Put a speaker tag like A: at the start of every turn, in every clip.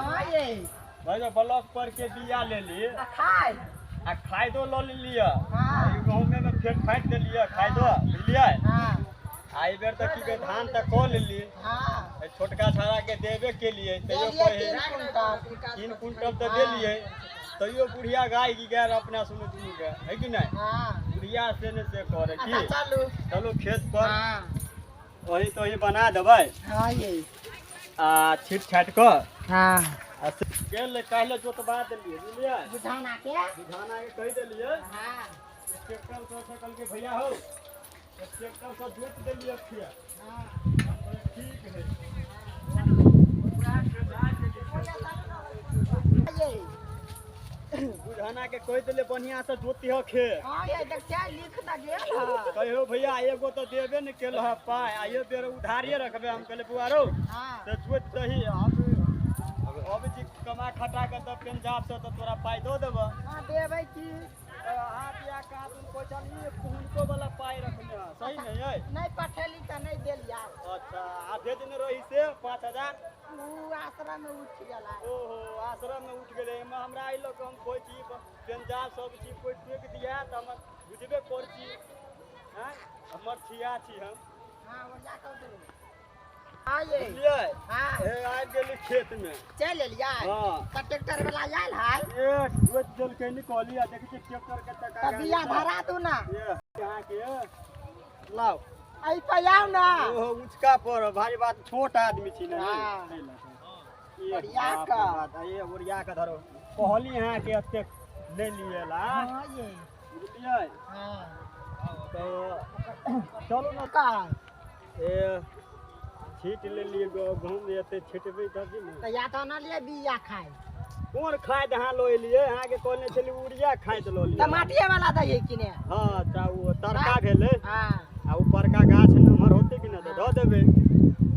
A: हां ये
B: भाई ब्लॉक पर के बिया ले ली
A: खाए
B: आ खाई दो लो लिया
A: हां
B: गेहूं में फेंक फाट दे लिया खाई दो बुझलिए
A: हां
B: आई बेर तक की धान तक कॉल ली
A: हां
B: छोटका छाड़ा के देवे के लिए तैयो कोई 3 कुंटल तो दे लिए तैयो बुढ़िया गाय की गैर अपना सुन तू के है कि नहीं
A: हां
B: बुढ़िया से ने से करे की
A: चलो
B: चलो खेत पर
A: हां
B: वही तो ही बना देबै
A: हां ये
B: आ छीट छाट के
A: हां
B: गेल कहले जोतबा देलिए बुझलिए
A: बुझाना के
B: कह देलिए
A: हां
B: ट्रैक्टर से सकल के भैया हो ट्रैक्टर से जोत देलिए खिया
A: हां
B: ठीक है बुझाना के कह देले बढ़िया से जोती हो खे
A: हां ये देख क्या लिख द गेल है
B: कहियो भैया एगो तो देबे न केल ह पाए आइयो बेर उधारिए रखबे हम कहले बुआरो
A: हां
B: तो जोत दही अब जी कमा खटा के तो पंजाब से तो तोरा पाई दो देबो
A: हां देबै की
B: हाथ या का तुम को चलिए कुनको वाला पाई रखने है सही नहीं है
A: नहीं पठेली त नहीं देलिया
B: अच्छा आधे दिन रही से 5000
A: ऊ आश्रम में उठ गेला
B: ओहो आश्रम में उठ गेले एमे हमरा आइ लोग हम कोई चीज पंजाब सब चीज कोई फेंक दिया त हम बुझबे करछी हैं हमर छिया छी हम
A: हां वो जा कर दे हां ये
B: लिए
A: हां
B: ए आ गेली खेत में
A: चल लिया
B: हां
A: त ट्रैक्टर वाला आयल है
B: ए जोत जल के निकली आ देखी ट्रैक्टर के टका
A: त बिया धरा दू ना
B: ये यहां के लाओ
A: आई पयाव ना
B: ओहो उचका पर भारी बात छोट आदमी छी ना
A: हां
B: ये
A: बढ़िया का
B: ये बढ़िया का धरो कहली यहां के अते ले लिएला
A: हां ये
B: बुझलिए
A: हां
B: तो चलो ना
A: का
B: ए छीट ले लिए घूम एते छिटबे तब न
A: त या त ना लिए बिया खाए
B: कौन खाद हां लो लिए यहां के कोने चली उड़िया खाद लो लिए
A: टमाटिया वाला दही किने
B: हां ता वो तरका भेले
A: हां
B: आ ऊपर का गाछ नमहर होते कि ना तो द देबे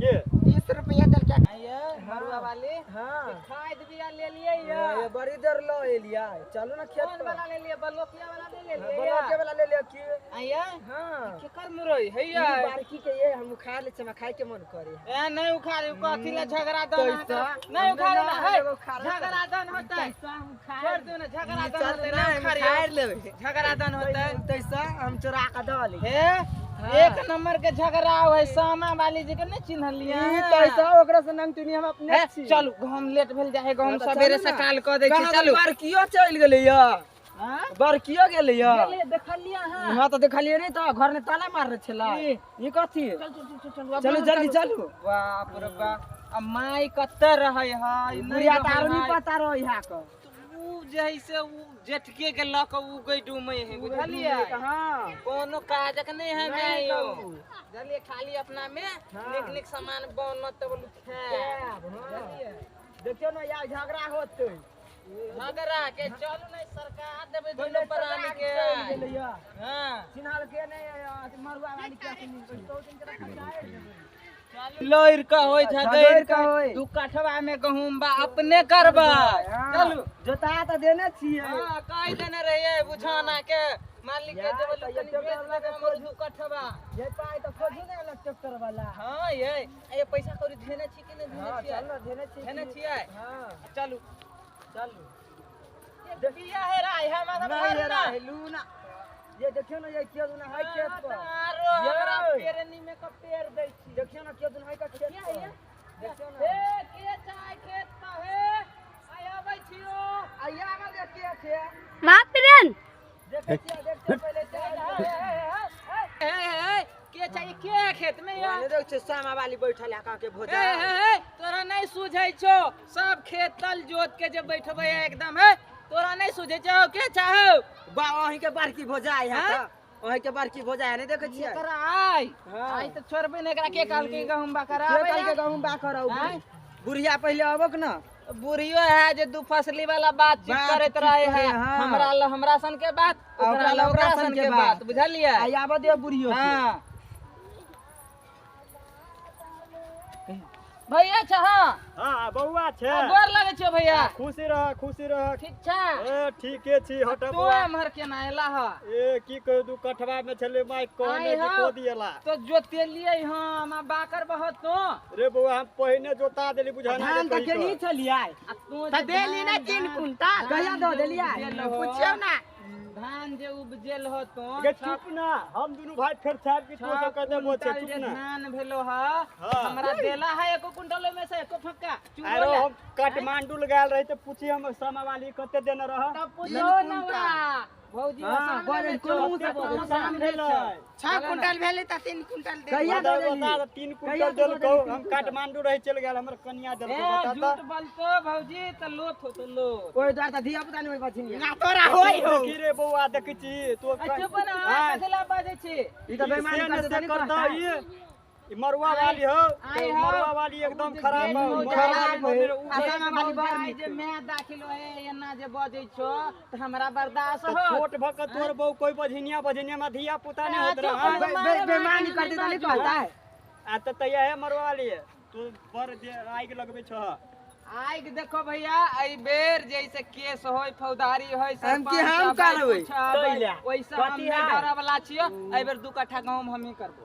B: के
A: 30 रुपया दल के
C: ये मरुआ वाली
A: हां
C: खाद बिया ले लिए
A: ये बड़ी दर लो एलिया चलो ना खेत
C: कौन वाला ले लिए बलोकिया वाला ले लिए
A: बलोके वाला ले ले की
C: आइए
A: हां
C: केकर मुरई है
A: ये बारकी के ये हम खा ले छमा खाए के मन करे
C: ए नहीं उखाड़ कथि ले झगड़ा दन नहीं उखाड़ ना है झगड़ा दन होता है छोड़ दो ना झगड़ा दन होता है नहीं उखाड़
A: लेबे
C: झगड़ा दन होता है
A: तैसा हम चोरा के दल
C: हे एक नंबर के झगड़ा है सामा वाली जी के नहीं चिन्हलिए
A: तैसा ओकरा से नंग तुनी हम अपने छी
C: चलू हम लेट भेल जाए हम सवेरे सकाल क दै छी चलू
A: बारकियो चल गेलै या
C: हां
A: बारकियो गेलै या
C: गेलिए देखलिए हां
A: हां तो देखलिए नहीं तो घर में ताला मारले छला ई कथि चलो जल्दी चलू
C: बाप रे बाप अब माई कत्ते रहे है
A: बुढ़िया तारो नहीं पता रहो यहाँ का
C: ऊ जैसे ऊ जेठके के ल के ऊ गई डूमे है बुझलिए
A: हां
C: कोनो काजक नहीं है मैं यो बुझलिए खाली अपना में निक निक सामान बनत बोलू खाब बुझलिए
A: देखियो ना यार झगड़ा होते
C: झगड़ा के चलू नहीं सरकार देबे दोनों प्राणी के हां
A: चिन्हल के नहीं मरुआ वाली क्या सुनी तो दिन के खजाए
C: लोर का होय झगड़ का होय दू काठवा में गहूम बा अपने करबा चलू
A: जोता तो देने छिए
C: हां कह देने रहिए बुझाना के मालिक के देबे लोग तनी बेच लगा मोर दू काठवा
A: ये पाई तो खोजू ना अलग ट्रैक्टर वाला
C: हां ये पैसा कौड़ी देने छी कि नहीं देने छी
A: चल ना देने
C: छिए
A: हां
C: चलू
A: चलू
C: ये बिया है राय हम घर ना
A: लूना ये देखियो ना ये कियो ना है खेत पर
C: तारो हमरा पेरनी में का पेर दै छी
A: देखियो ना कियो ना है का खेत पर देखियो ना
C: ए के चाय खेत का है आय आबै छियो
A: आया ना देखिए थे
D: मापरन
A: देखिए पहले
C: के चाहिए के खेत में या
A: ये देख सामा वाली बैठल है का के भोजा
C: तोरा नहीं सुझै छो सब खेत तल जोत के जे बैठबे एकदम है तोरा नहीं सुझै छो के चाहो
A: बा वही के बारकी भोजा है यहां वही के बारकी भोजा है नहीं देखे छिए
C: एकरा आई तो छोड़बे नहीं एकरा के काल के गहूम बा करावे
A: कल के गहूम बा कराऊ बुढ़िया पहले आबक ना
C: बुढ़ियो है जे दू फसली वाला बातचीत करत रहे है हमरा सन के बात ओकरा सन के बात बुझलिए
A: आई आबे दे बुढ़ियो
C: हां भैया छ
B: हां बउआ छै
C: गोर लागै छै भैया
B: खुशी रह
C: ठीक छै
B: ए ठीके छी हट
C: तू
B: बउआ
C: हमर केना एला ह
B: ए की कह दू कठवा में छले माइक कहने जे को दिएला
C: तो जोतेलियै हम बाकर बहुत तो
B: रे बउआ हम पहिने जोता देली बुझाना
A: धान
B: जे
A: त केनी छलियै
C: त देली ना 3 कुंटल
A: कहिया दऽ देलियै
C: पूछियो ना धान जे उपजेल हो तो
B: गे चुप ना हम दुनु भाई फेर छाप के तो कर देबो छै चुप ना
C: धान भेलो ह हमरा देला है एको कुंटल में से एको फक्का
B: अरे हम काठमांडू लगाल रही त पूछी हम सामा वाली कते देने रह
C: तब पूछो ना भौजी
A: बोले कोन से
B: दाम भेलै
C: 6 कुंटल भेले त 3 कुंटल दे
A: कहिया दऽ देली
B: 3 कुंटल देलकौ हम काठमांडू रही चल गेल हमर कन्या देलकौ बता
C: झूठ बोलतो भौजी त लोथ हो तो लो
A: ओइ द्वार त धिया पुता नै बचिन
C: ना तोरा होई हो
B: की रे बउआ देखै छी तू
C: चुप ना कसला बाजे छी
A: ई त बेईमानी करत नहीं
B: ई मरुआ वाली हो मरुआ वाली एकदम खराब हो
A: आसामा वाली बाहर
C: भाई जे मैं दाखिलो है एना जे बजै छो त हमरा बर्दाश्त हो
B: छोट भक तोर बहू कोई बझिनिया में धिया पुता नहीं होत रहा
A: बेईमानी करते त नहीं कहता है
B: आ त तैया है मरुआ वाली तू पर आग लगबे छ
C: आइ देखो भैया आई बेर जैसे केस होय फौदारी होय
A: हम की हम करबै
C: ओइसे हम नहीं डरा वाला छियो आई बेर 2 कट्ठा गहूम हम ही करबो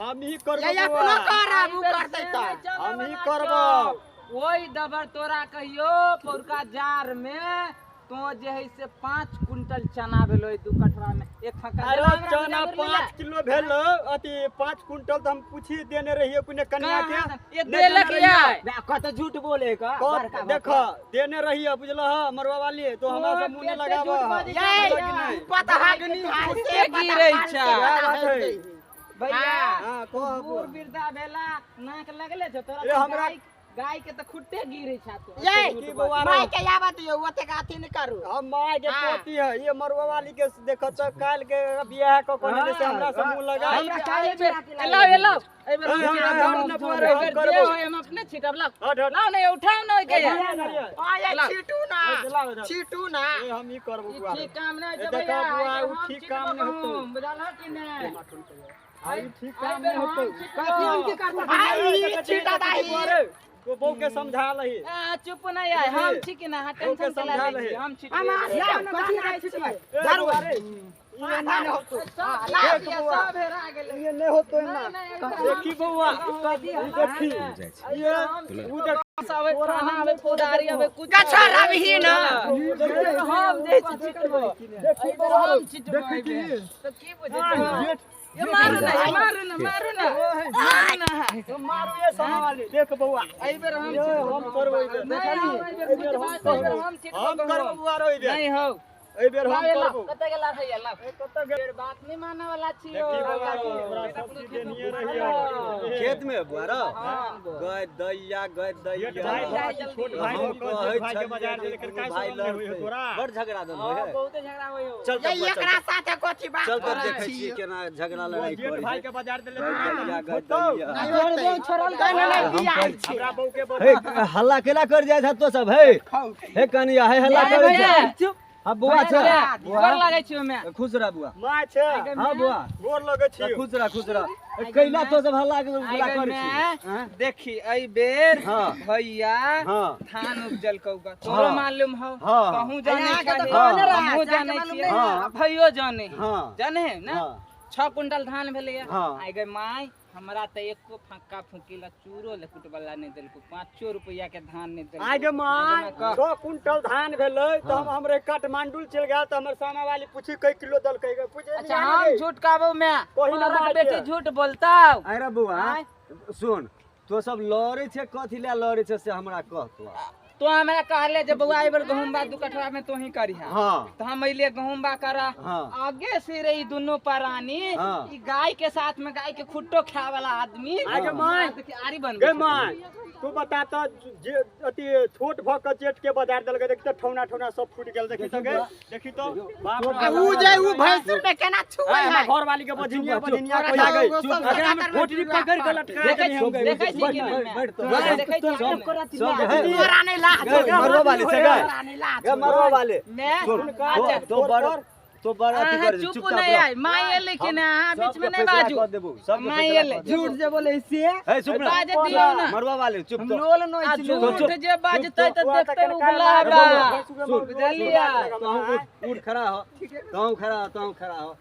B: हम ही करबो या कोनो
C: करब उ करतै त
B: हम ही करबो
C: ओइ दबर तोरा कहियो पौरका जार में तो जे है से 5 कुंटल चना भेलो 2 कट्ठा में एक फक्का
B: अरे चना 5 किलो भेलो अति 5 कुंटल त हम पूछी देने रहिए कोने कन्या के
C: ये देलक या
A: कत झूठ बोले का
B: देखो देने रहिए बुझलो ह मरवा वाली तो हमरा से मुंह लगाबो
C: ये पता हगनी से गिरै छ भैया
B: हां को
C: बूढ़ वृद्धा भेला नाक लगले छ तोरा
B: अरे हमरा
C: गाय के त खुट्टे गिरै छ तो
B: ये की बउआ
C: माय के आबत यो ओते गाथी न करू
B: हम माय के पोती है ये मरवा वाली के देखो त काल के बियाह को कोने से हमरा से मुंह लगा
C: हमरा काले पे एलो ए बेर हम अपने छिटब लाओ नहीं उठाओ ना के आया छीटू ना
B: हम ही करबो बुआ
C: ठीक काम नहीं
B: देखो बुआ उ ठीक काम नहीं होतो
C: बुझाला कि नहीं
B: आई ठीक काम नहीं होतो
A: कथि हम की करता
C: आई छीटा दाई
B: तो बहू के समझा लही
C: चुप नहीं है हम ठीक ना टेंशन चला ले हम ठीक
A: कथि नहीं छिटबै
B: दारू अरे ये नहीं होतो
C: सब हेरा गेले
B: ये नहीं होतो ना देखी बउआ देखी ये उ देख
C: सब खाना में पौदारी में कुछ गछा रही ना हम जे छिटबै देखी हम छिटबै तो की बुझै ये मारू ना
B: तो मारू ये सामा वाली देख बउआ
C: आई बेर
B: हम करबो हम करबो बुआ रो इधर
C: नहीं हो
B: ए बेर हम करबो
C: कते गेला है ला
B: कते गेल
C: बात नहीं माने वाला छियो
B: हमरा सब चीज देनिए रहिए
D: खेत में बुआरो गय दैया
B: छोट भाई भाई के बाजार लेकर काय सब होई हो तोरा
D: बड़ झगड़ा दल है
C: बहुत झगड़ा होय हो
D: चल
C: ये एकरा साथे कोठी बात
D: चल कर देखे छी केना झगड़ा लड़ाई
B: जेठ
D: करी
B: भाई के बाजार देले
A: छोड़ल
B: हमरा बहू के
D: हल्ला केला कर जाय था तो सब हे कनिया है हल्ला कर जा हां बुआ छ
C: गोर लागै छी ओमे
D: खुश रह बुआ
B: मां छ
D: हां बुआ
B: गोर लगे छी
D: खुश रह कैला तो सब हल्ला कर छी
C: देखी आई बेर
D: हां
C: भैया
D: हां
C: धान उपजल कौगा तोरो मालूम हो
D: हाँ।
C: कहूं जाने
A: के तो
C: का
A: कहने रहा,
C: हमहू
A: जाके
C: जाने
A: मालूम
C: छी
A: नहीं
D: है।
C: भैयो जाने
D: हां
C: जाने है ना
D: हां
C: 6 कुंटल धान भेले
D: हाँ।
C: आई गए माई हमरा त एको फक्का फुकीला चूरो ले कुटबला नहीं देलको 5 रुपया के धान नहीं देलको
B: आगे मां 100 कुंटल धान भेलै त हम हमरे काठमांडू चल गेल त हमर सामा वाली पूछी कई किलो दल कई पूछे
C: अच्छा हम झूठ कहबो मैं
B: कोई ना
C: तोरा
B: बात
C: बेटी
B: है।
C: झूठ बोलता
D: अरे बुआ सुन तो सब लड़े छे कथि ले लड़े छे से हमरा कह
C: तो हमरा कहले जे बउआ एबर गहुम बा 2 कठवा में तो ही करी
D: हां
C: तो हम अइले गहुम बा करा
D: हाँ।
C: आगे से रे ई दोनों प्राणी
D: हाँ।
C: ई गाय के साथ में गाय के खुट्टो खाए वाला आदमी
B: आगे मां
C: आरी बन
B: गे मां तू बता त जे अति छोट भ के जेठ के बाजार दल के देखि त ठौना ठौना सब फूट गेल देखि तो बाप रे
C: उ जे उ भैंसुर में केना छुए है
B: घर वाली के बजिनिया कोई आ गई अगर हम कोटरी पकड़ के लटका देनी हम गए
C: देखै छी कि नहीं
D: बैठ तो
C: मैं देखै छी
D: तोरा
C: नहीं ला
D: मरवा वाले से गए मरवा वाले
C: मैं
D: सुन
C: अच्छा
D: तो बड़ तो बड़ा अथी कर
C: चुप नहीं आई माये लेकिन बीच में नहीं बाजू माये ले
A: झूठ जे बोले से
D: है चुप ना
C: बाजे दियो ना
D: मरवा वाले चुप तो
A: लोल नोच
C: झूठ जे बाजते तो देखते उगला बा बुझलिया
D: उठ खड़ा हो तू खड़ा हो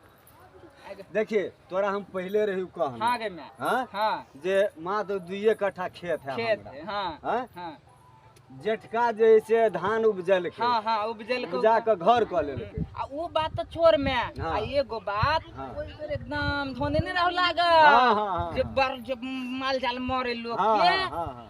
D: देखिए तोरा हम पहले रही कह
C: हां गे मैं हां
D: जे मां तो 2 कट्ठा खेत है
C: खेत हां
D: हां जेठका जैसे धान उपजल के
C: हां उपजल के
D: उपजा के घर क लेलके
C: आ वो बात तो छोड़ में आ एगो बात कोई बेर एकदम धोने नहीं रह लागा जब माल जाल मरे लोग के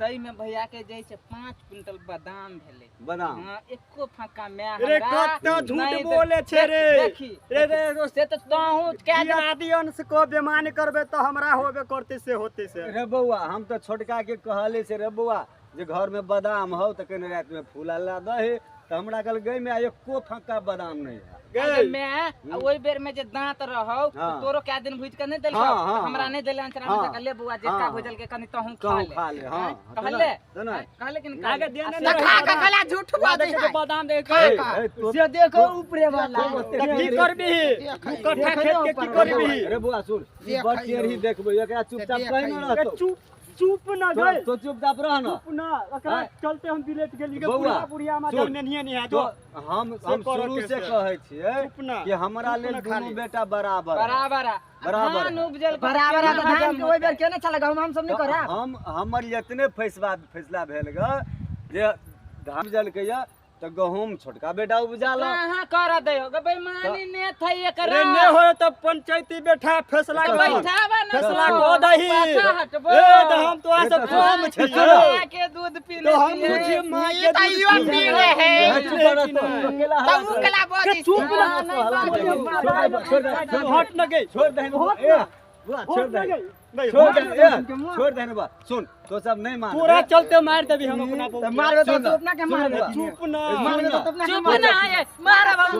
C: तई में भैया के जैसे 5 क्विंटल बादाम भेले
D: बादाम
C: एको फाका में
B: रे कत्ता झूठ बोले छे रे
C: देखी रे से तो ताहू के
B: आदि अंश को बेमान करबे तो हमरा होबे करते से होते से
D: रे बउआ हम तो छोटका के कहले से रे बउआ जे घर में बादाम हो त कने रात में फूला ला दहे त हमरा कल गई में एको फक्का बादाम नहीं है
C: गई मैं ओई बेर में जे दांत रहौ तोरो क्या दिन भुज के नहीं देल हमरा नहीं देले अंतरा में ले बुआ जेका भुजल के कनी तहू खा ले हां कहले कि
A: आगे देने खा के गला झूठ बात है
B: बादाम दे
A: से देखो ऊपरे वाला
B: की करबी कट्ठा खेत के की करबी
D: अरे बुआ सुन ई बड़ चेरही देखबो एकरा चुपचाप कहि न रहतो
B: चुप ना गए
D: तो चुपचाप रह ना
B: चुप ना एकरा चलते हम बिलेट गेली के पूरा बुढ़िया में जल में नहीं है
D: तो हम शुरू से कहै छियै कि हमरा लेल दुनू बेटा बराबर
C: धान उपजल
A: बराबर धान के ओइ बेर केने चला हम सब नहीं करा
D: हम हमर इतने फैसला भेल ग जे धान जल के या तो गहूम छोटका बेटा उपजा ला
C: हां कर दयो ग बेईमानी ने थई एकरा
B: रे ने होय त पंचायती बैठा फैसला कर
C: बैठावा ना
B: फैसला को दही ए त हम तो आ सब काम छी
C: के दूध पीले
B: तो हम मुझे मां ये
C: तइयो पी ले है
D: तू
C: कला बोली
B: चुप ना हट न गई
D: छोड़ दे बुआ छोड़ दे छोड़ दे बा सुन तो सब नहीं मान
B: पूरा चलते मार देबी हम अपना बहू
A: मारबे तो अपना के मारबे
B: चुप ना
A: मारबे तो अपना के
C: चुप ना है मारा बाबू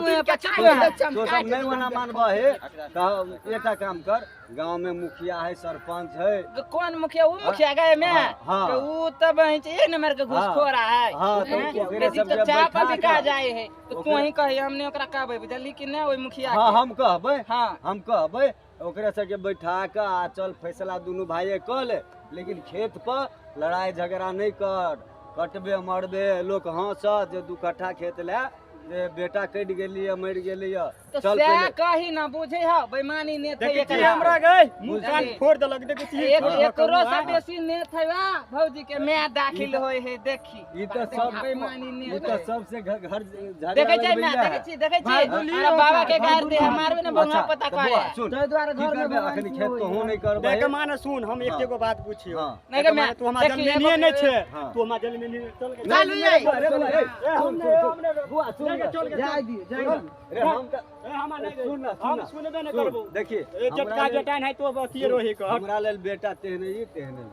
D: तो सब नहीं मना मानबा है तो एटा काम कर गांव में मुखिया है सरपंच है
C: कौन मुखिया वो मुखिया गए में तो वो तब एक नंबर के घुसखोरा है
D: हां
C: तो चाप बिका जाए है तो तू ही कही हमने ओकरा कहबै बुझली कि नहीं ओई मुखिया
D: हां हम कहबै
C: हां
D: हम कहबै ओकरे सके बैठा के आ चल फैसला दोनों भाई कर ले लेकिन खेत पर लड़ाई झगड़ा नहीं कर कटबे मरबे लोग हंसत जे 2 कट्ठा खेत ले जे बेटा कट गेली मर गेली
C: तो से कही ना बुझे ह बेईमानी ने थे
B: एकरा हमरा गए मुंह कान फोड़ देलक देखै छी
C: एकरो से बेसी ने थवा भौजी के मैं दाखिल होय है देखी
D: ई तो सब
C: बेईमानी ने
D: ई तो सबसे घर झगड़ा
C: देखै छी मैं देखै छी अरे बाबा के गार दे मारबे ना बंगा पता करे
D: तो द्वारा घर में अखनी खेत तो हो नहीं करबे
B: देख माने सुन हम एकेगो बात पूछियो
C: नहीं के मैं
B: तू हमरा जमीनिए नहीं छे तू हमरा जमीनिए चल के
C: चालू ये
B: हमने
D: बुआ सुन
A: जाय दी
D: रे हम
B: हम नहीं
D: सुन
B: हम सुनबे न करबो
D: देखिए
B: ए जटका जटान है तो बतिए रोही का
D: हमरा लेल बेटा तेहने ही तेहने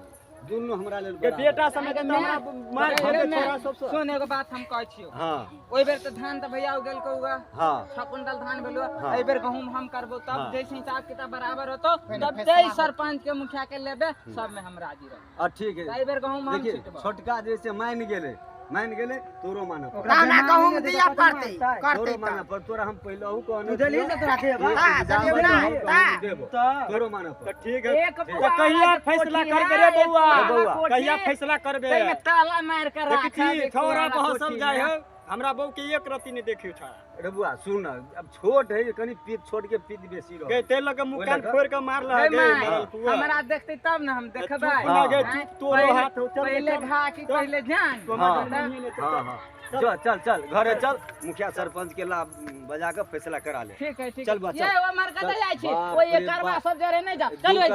D: दुनु हमरा लेल
B: बेटा समय के हमरा मार खाबे छोरा सब
C: सुन एगो बात हम कहै छियो
D: हां
C: ओइ बेर त धान त भैया उगल कौगा
D: हां
C: 6 क्विंटल धान भेलो एइ बेर गहूम हम करबो तब जैसे हिसाब किताब बराबर होतो तब जय सरपंच के मुखिया के लेबे सब में हम राजी रह
D: ठीक है
C: एइ बेर गहूम हम
D: देखिए छोटका जैसे मान गेले तोरो माना
A: ना कहूं दिया पड़ते
D: तोरो माना पर तोरा हम पहले हु कहने
A: उधली से तोरा देबा
D: तोरो माना पर
B: ठीक है तो कहिया फैसला करबे रे बउआ कहिया फैसला करबे
C: में ताला मार कर
B: देखी छोरा बह सब जाय है हमरा बहू के एक रति नहीं देखियो छा
D: रे बुआ सुन अब छोट है कनी पीठ छोड़ के पीठ बेसी रह
B: के ते लगे मुंह कान फोड़ के मार ल गे
C: हमरा देखते तब ना हम देखबै
B: लगे तोरो हाथ चल
C: पहले घा की पहले जान
D: हां चल चल घरे चल मुखिया सरपंच के ला बजा के फैसला करा ले
C: ठीक है
D: चल बा
C: ये हमर कत जाय छी ओए ये करवा सब जरे नहीं जा चल ओए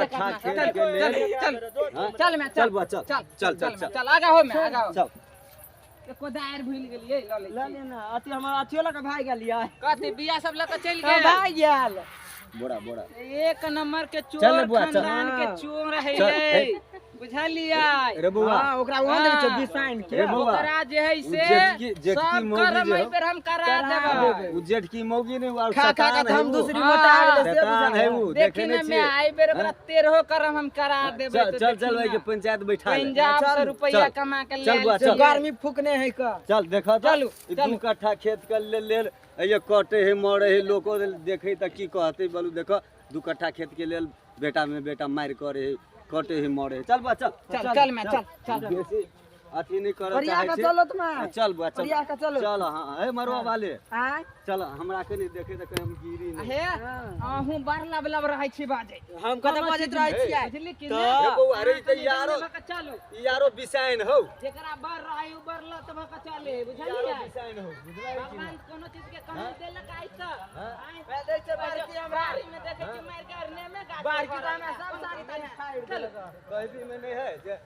C: चल मैं
D: चल बा चल
C: चल आगा हो मैं आगा हो
D: चल
C: एको दायर भूल गेलिए
A: ले लेना अति हमर अथियो लक भाग गेलिए
C: कथि बिया सब लक चल गेल
A: भाग गेल
D: बोड़ा
C: एक नंबर के चोर खानदान के चोर है बुझलियै
D: रे बउआ
A: हां ओकरा वहां दे छै डिजाइन के
D: रे बउआ
C: ओकरा जे है से
D: जेठकी
C: सब
D: मौगी
C: कर्म
D: जे
C: एहि बेर हम करा देबै
D: उ जेठकी मौगी ने और
A: खा खा
D: शैतान
A: के
D: है
A: हम
D: वो।
A: दूसरी
C: हाँ,
A: मोटा आ गेले से
D: शैतान है वो देखे
C: देखी
D: नहीं
C: न मैं आई बेर ओकरा 13 कर्म हम करा देबै
D: चल चल चल भाई के पंचायत बैठा ले
C: पंजाब से रुपया कमा के
D: चल बुआ,
C: ले
D: चल।
A: गर्मी फूकने है का
D: चल देखा
C: चलू,
D: ई 2 कट्ठा खेत के लेल ये कटे है मरे है लोको देखे त की कहते बोलू देखो 2 कट्ठा खेत के लेल बेटा में बेटा मार करे है कटे है मरे है चल बा चल
C: चल मैं चल
D: बेसी अथी नहीं करे
A: परिया
D: चाहे
A: का
D: छे।
A: चलो तुम
D: चल बुआ चल
A: परिया का चलो
D: चल हां ए मरवा वाले
A: आय
D: चल हमरा के नहीं देखे त कहीं हम गिरी नहीं
C: हे अहूँ बड़ लब रहै छी बाजे
A: हम कत बजैत रहै छियै
C: बुझली कि
D: तो
C: नहीं?
D: ए बउआ रे त यारो
C: चलू
D: यारो बिसाइन हो
C: जेकरा बड़ रहै उ बड़ लत भक चले
D: यारो
C: बुझलियै
D: बिसाइन हो बुझलाई कि
C: भगवान
D: नहीं
C: कोनो चीज के कमी देलक आई त
A: मैं देख से बारकी हमरा
C: बारी में देखे कि मार के अरने में गाछ
A: बारकी दाना सब सारी तारी फाड़ देलक
D: कहती में नहीं है जे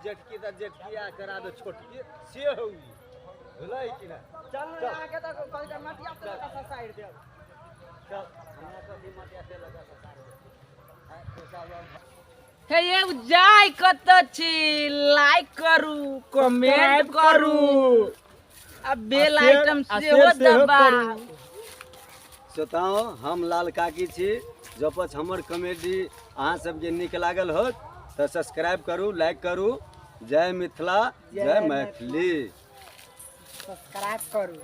D: जेठकी त जेठकिया करा दो छोटकी से होई बुझलाई कि ना
A: चल ना आके त कल का मटिया पे का साइड दे
D: चल हमरा तो दिमाग से लगा
C: हे ये जाय कत छी लाइक करू कमेंट करू आ बेल आइटम सेहो दबाउ
D: सोताओ हम लाल काकी छी जपच हमर कॉमेडी अहाँ सबके नीक लागल होत तो सब्सक्राइब करू लाइक करू जय मिथिला जय मैथिली
A: सब्सक्राइब करू